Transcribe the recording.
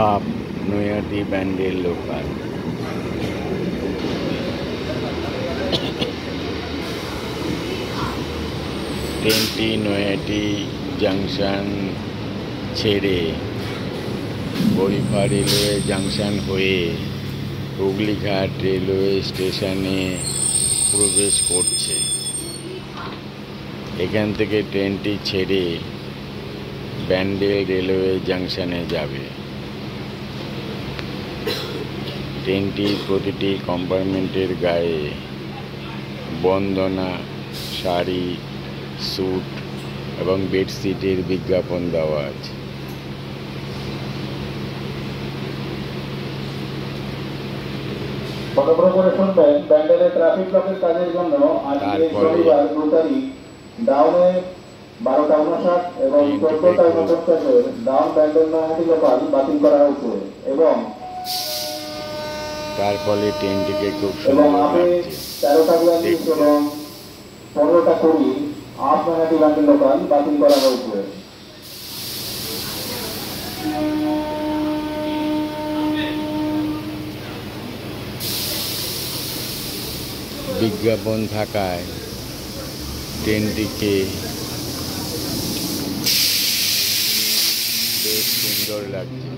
Up Naihati Bandel local. ট্রেনটি Naihati junction ছেড়ে বড়িপাড় railway junction হয়ে হুগলিঘাট রেলওয়ে স্টেশনে প্রবেশ করছে। এখান থেকে ট্রেনটি ছেড়ে ব্যান্ডেল রেলওয়ে জাংশনে যাবে। ট্রেনটির প্রতিটি কম্পার্টমেন্টের গায়ে বন্দনা, শাড়ি, স্যুট এবং বেডশিটের বিজ্ঞাপন দেওয়া আছে। ফটোগ্রাফ করে শুনবেন ব্যান্ডেলের ট্রাফিক ব্লকের কাজের জন্য আজকে শনিবার 2 তারিখ ডাউনে 12:59 এবং 14:49 ডাউন ব্যান্ডেল নৈহাটি লোকাল বাতিল করা হয়েছে এবং তার ফলে ট্রেনটিকে খুব সুন্দর লাগছে। 13:42 এবং 15:20 আপ নৈহাটি ব্যান্ডেল লোকাল বাতিল করা হয়েছে। বিজ্ঞাপন থাকায় ট্রেনটিকে বেশ সুন্দর লাগছে।